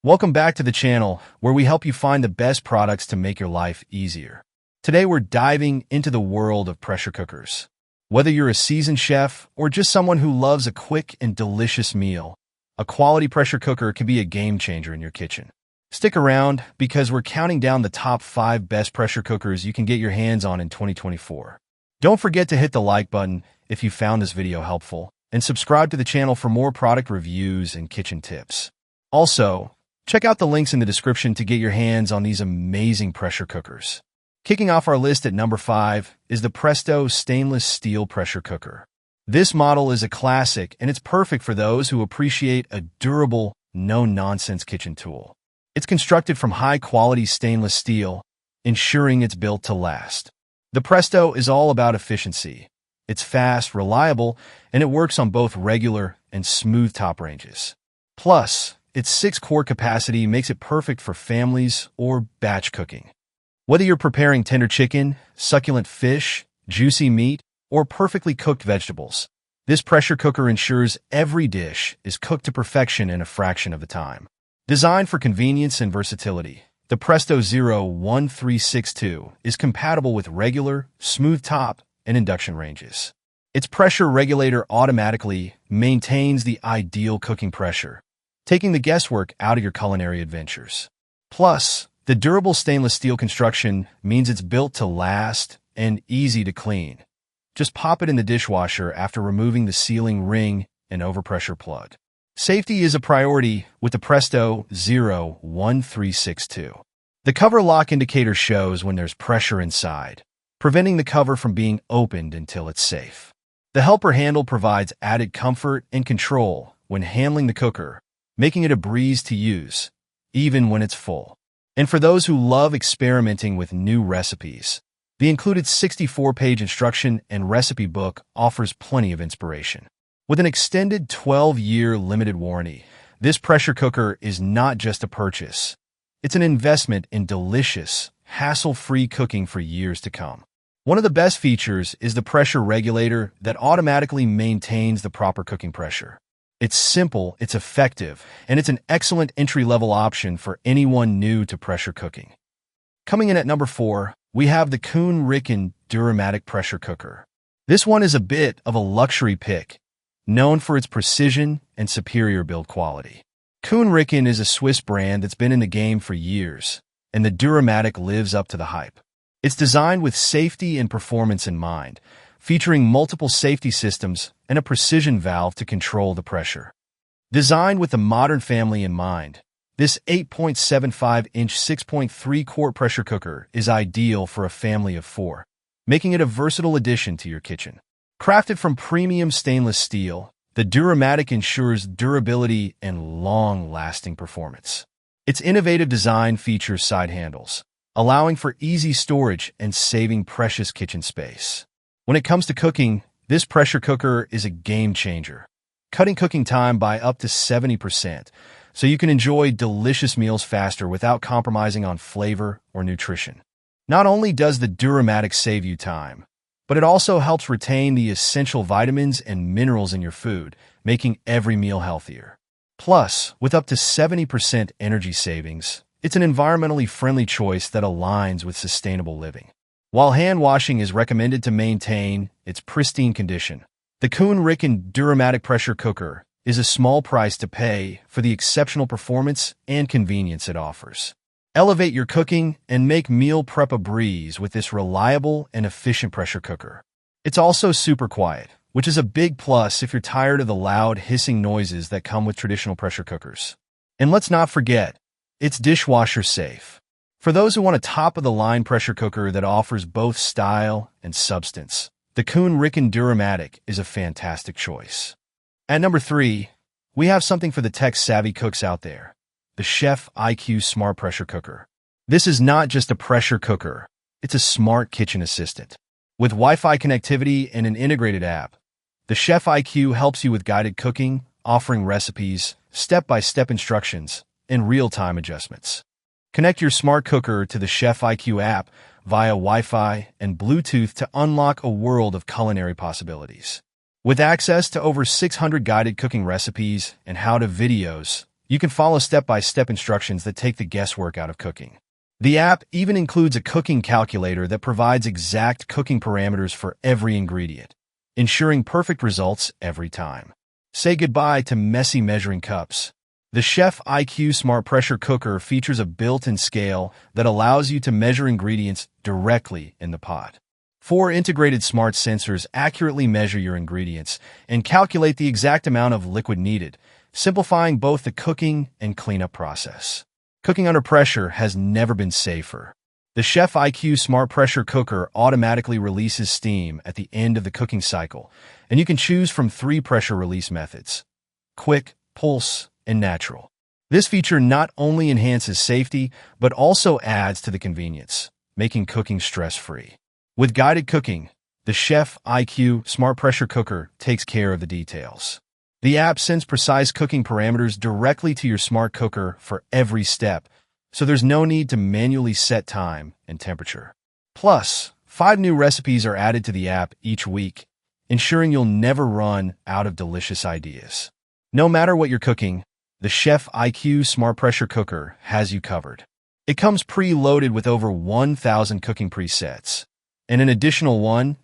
Welcome back to the channel, where we help you find the best products to make your life easier. Today we're diving into the world of pressure cookers. Whether you're a seasoned chef or just someone who loves a quick and delicious meal, a quality pressure cooker can be a game changer in your kitchen. Stick around because we're counting down the top 5 best pressure cookers you can get your hands on in 2024. Don't forget to hit the like button if you found this video helpful, and subscribe to the channel for more product reviews and kitchen tips. Also, check out the links in the description to get your hands on these amazing pressure cookers. Kicking off our list at number 5 is the Presto stainless steel pressure cooker. This model is a classic, and it's perfect for those who appreciate a durable, no-nonsense kitchen tool. It's constructed from high-quality stainless steel, ensuring it's built to last. The Presto is all about efficiency. It's fast, reliable, and it works on both regular and smooth top ranges. Plus, its 6-quart capacity makes it perfect for families or batch cooking. Whether you're preparing tender chicken, succulent fish, juicy meat, or perfectly cooked vegetables, this pressure cooker ensures every dish is cooked to perfection in a fraction of the time. Designed for convenience and versatility, the Presto 01362 is compatible with regular, smooth top, and induction ranges. Its pressure regulator automatically maintains the ideal cooking pressure, taking the guesswork out of your culinary adventures. Plus, the durable stainless steel construction means it's built to last and easy to clean. Just pop it in the dishwasher after removing the sealing ring and overpressure plug. Safety is a priority with the Presto 01362. The cover lock indicator shows when there's pressure inside, preventing the cover from being opened until it's safe. The helper handle provides added comfort and control when handling the cooker, making it a breeze to use, even when it's full. And for those who love experimenting with new recipes, the included 64-page instruction and recipe book offers plenty of inspiration. With an extended 12-year limited warranty, this pressure cooker is not just a purchase. It's an investment in delicious, hassle-free cooking for years to come. One of the best features is the pressure regulator that automatically maintains the proper cooking pressure. It's simple, it's effective, and it's an excellent entry-level option for anyone new to pressure cooking. Coming in at number 4, we have the Coon Ricken Duramatic pressure cooker. This one is a bit of a luxury pick, known for its precision and superior build quality. Coon Ricken is a Swiss brand that's been in the game for years, and the Duramatic lives up to the hype. It's designed with safety and performance in mind, featuring multiple safety systems and a precision valve to control the pressure. Designed with the modern family in mind, this 8.75-inch 6.3-quart pressure cooker is ideal for a family of 4, making it a versatile addition to your kitchen. Crafted from premium stainless steel, the Duramatic ensures durability and long-lasting performance. Its innovative design features side handles, allowing for easy storage and saving precious kitchen space. When it comes to cooking, this pressure cooker is a game changer, cutting cooking time by up to 70%, so you can enjoy delicious meals faster without compromising on flavor or nutrition. Not only does the Duramatic save you time, but it also helps retain the essential vitamins and minerals in your food, making every meal healthier. Plus, with up to 70% energy savings, it's an environmentally friendly choice that aligns with sustainable living. While hand washing is recommended to maintain its pristine condition, the Coon Ricken Duramatic pressure cooker is a small price to pay for the exceptional performance and convenience it offers. Elevate your cooking and make meal prep a breeze with this reliable and efficient pressure cooker. It's also super quiet, which is a big plus if you're tired of the loud, hissing noises that come with traditional pressure cookers. And let's not forget, it's dishwasher safe. For those who want a top-of-the-line pressure cooker that offers both style and substance, the Coon Ricken Duramatic is a fantastic choice. At number 3, we have something for the tech-savvy cooks out there, the Chef IQ Smart Pressure Cooker. This is not just a pressure cooker, it's a smart kitchen assistant. With Wi-Fi connectivity and an integrated app, the Chef IQ helps you with guided cooking, offering recipes, step-by-step instructions, and real-time adjustments. Connect your smart cooker to the Chef IQ app via Wi-Fi and Bluetooth to unlock a world of culinary possibilities. With access to over 600 guided cooking recipes and how-to videos, You can follow step-by-step instructions that take the guesswork out of cooking. The app even includes a cooking calculator that provides exact cooking parameters for every ingredient, ensuring perfect results every time. Say goodbye to messy measuring cups. The Chef IQ Smart Pressure Cooker features a built-in scale that allows you to measure ingredients directly in the pot. 4 integrated smart sensors accurately measure your ingredients and calculate the exact amount of liquid needed, simplifying both the cooking and cleanup process. Cooking under pressure has never been safer. The Chef IQ Smart Pressure Cooker automatically releases steam at the end of the cooking cycle, and you can choose from 3 pressure release methods: quick, pulse, and natural. This feature not only enhances safety, but also adds to the convenience, making cooking stress-free. With guided cooking, the Chef IQ Smart Pressure Cooker takes care of the details. The app sends precise cooking parameters directly to your smart cooker for every step, so there's no need to manually set time and temperature. Plus, 5 new recipes are added to the app each week, ensuring you'll never run out of delicious ideas. No matter what you're cooking, the Chef IQ Smart Pressure Cooker has you covered. It comes pre-loaded with over 1,000 cooking presets, and an additional 1,000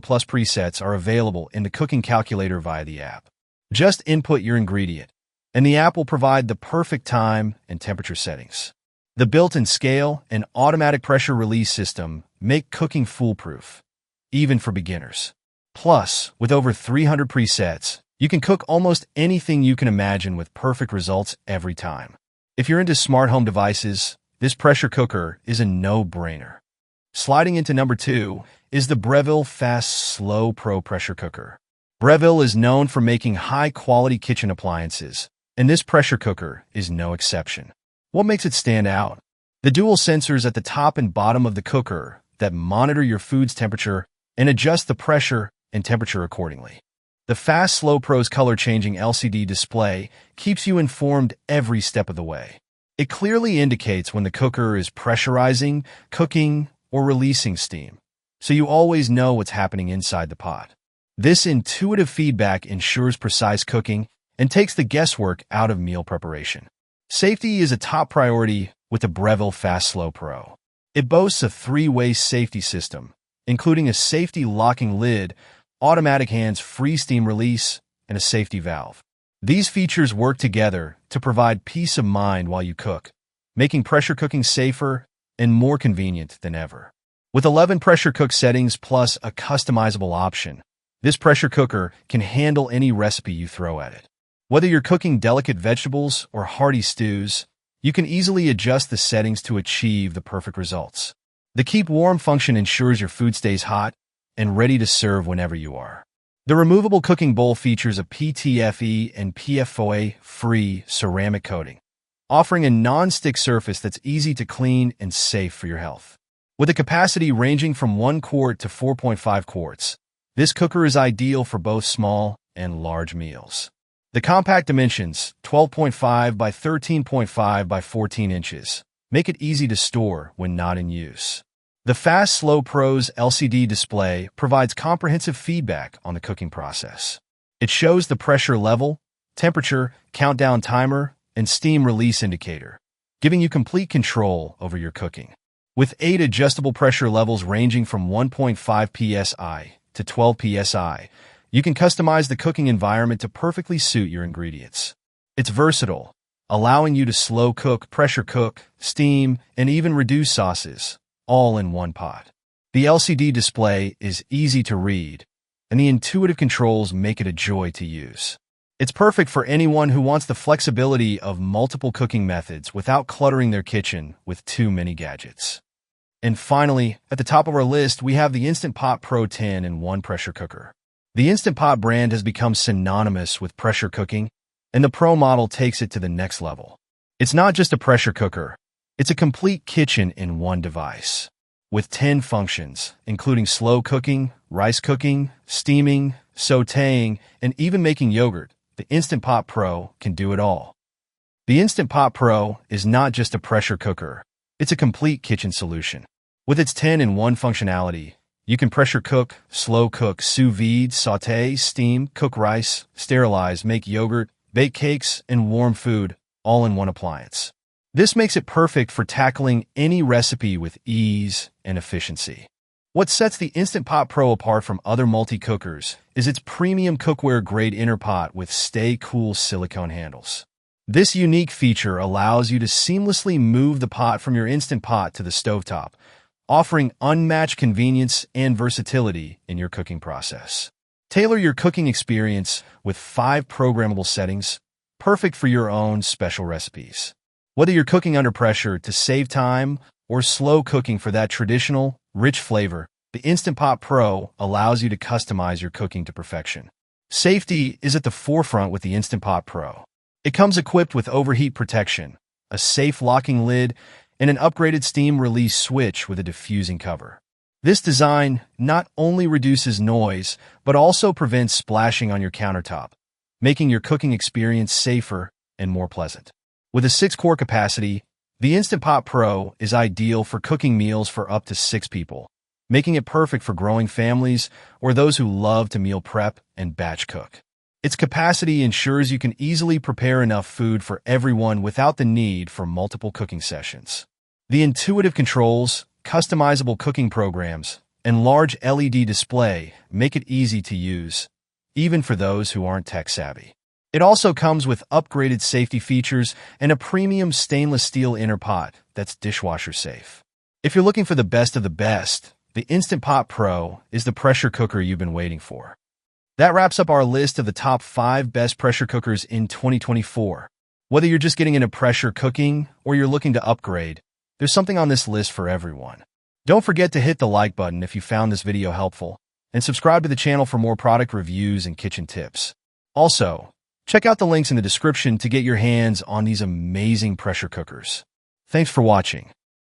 plus presets are available in the cooking calculator via the app. Just input your ingredient, and the app will provide the perfect time and temperature settings. The built-in scale and automatic pressure release system make cooking foolproof, even for beginners. Plus, with over 300 presets, you can cook almost anything you can imagine with perfect results every time. If you're into smart home devices, this pressure cooker is a no-brainer. Sliding into number 2 is the Breville Fast Slow Pro Pressure Cooker. Breville is known for making high-quality kitchen appliances, and this pressure cooker is no exception. What makes it stand out? The dual sensors at the top and bottom of the cooker that monitor your food's temperature and adjust the pressure and temperature accordingly. The Fast Slow Pro's color-changing LCD display keeps you informed every step of the way. It clearly indicates when the cooker is pressurizing, cooking, or releasing steam, so you always know what's happening inside the pot. This intuitive feedback ensures precise cooking and takes the guesswork out of meal preparation. Safety is a top priority with the Breville Fast Slow Pro. It boasts a 3-way safety system, including a safety locking lid, automatic hands-free steam release, and a safety valve. These features work together to provide peace of mind while you cook, making pressure cooking safer and more convenient than ever. With 11 pressure cook settings plus a customizable option, this pressure cooker can handle any recipe you throw at it. Whether you're cooking delicate vegetables or hearty stews, you can easily adjust the settings to achieve the perfect results. The Keep Warm function ensures your food stays hot and ready to serve whenever you are. The removable cooking bowl features a PTFE and PFOA-free ceramic coating, offering a non-stick surface that's easy to clean and safe for your health. With a capacity ranging from 1 quart to 4.5 quarts, this cooker is ideal for both small and large meals. The compact dimensions, 12.5 by 13.5 by 14 inches, make it easy to store when not in use. The Fast Slow Pro's LCD display provides comprehensive feedback on the cooking process. It shows the pressure level, temperature, countdown timer, and steam release indicator, giving you complete control over your cooking. With 8 adjustable pressure levels ranging from 1.5 psi to 12 psi, you can customize the cooking environment to perfectly suit your ingredients. It's versatile, allowing you to slow cook, pressure cook, steam, and even reduce sauces, all in one pot. The LCD display is easy to read, and the intuitive controls make it a joy to use. It's perfect for anyone who wants the flexibility of multiple cooking methods without cluttering their kitchen with too many gadgets. And finally, at the top of our list, we have the Instant Pot Pro 10-in-1 Pressure Cooker. The Instant Pot brand has become synonymous with pressure cooking, and the Pro model takes it to the next level. It's not just a pressure cooker, it's a complete kitchen in one device. With 10 functions, including slow cooking, rice cooking, steaming, sautéing, and even making yogurt, the Instant Pot Pro can do it all. The Instant Pot Pro is not just a pressure cooker, it's a complete kitchen solution. With its 10-in-1 functionality, you can pressure cook, slow cook, sous vide, sauté, steam, cook rice, sterilize, make yogurt, bake cakes, and warm food, all in one appliance. This makes it perfect for tackling any recipe with ease and efficiency. What sets the Instant Pot Pro apart from other multi-cookers is its premium cookware-grade inner pot with stay-cool silicone handles. This unique feature allows you to seamlessly move the pot from your Instant Pot to the stovetop, offering unmatched convenience and versatility in your cooking process. Tailor your cooking experience with 5 programmable settings, perfect for your own special recipes. Whether you're cooking under pressure to save time or slow cooking for that traditional, rich flavor, the Instant Pot Pro allows you to customize your cooking to perfection. Safety is at the forefront with the Instant Pot Pro. It comes equipped with overheat protection, a safe locking lid, and an upgraded steam release switch with a diffusing cover. This design not only reduces noise, but also prevents splashing on your countertop, making your cooking experience safer and more pleasant. With a 6-core capacity, the Instant Pot Pro is ideal for cooking meals for up to 6 people, making it perfect for growing families or those who love to meal prep and batch cook. Its capacity ensures you can easily prepare enough food for everyone without the need for multiple cooking sessions. The intuitive controls, customizable cooking programs, and large LED display make it easy to use, even for those who aren't tech-savvy. It also comes with upgraded safety features and a premium stainless steel inner pot that's dishwasher safe. If you're looking for the best of the best, the Instant Pot Pro is the pressure cooker you've been waiting for. That wraps up our list of the top 5 best pressure cookers in 2024. Whether you're just getting into pressure cooking or you're looking to upgrade, there's something on this list for everyone. Don't forget to hit the like button if you found this video helpful, and subscribe to the channel for more product reviews and kitchen tips. Also, check out the links in the description to get your hands on these amazing pressure cookers. Thanks for watching.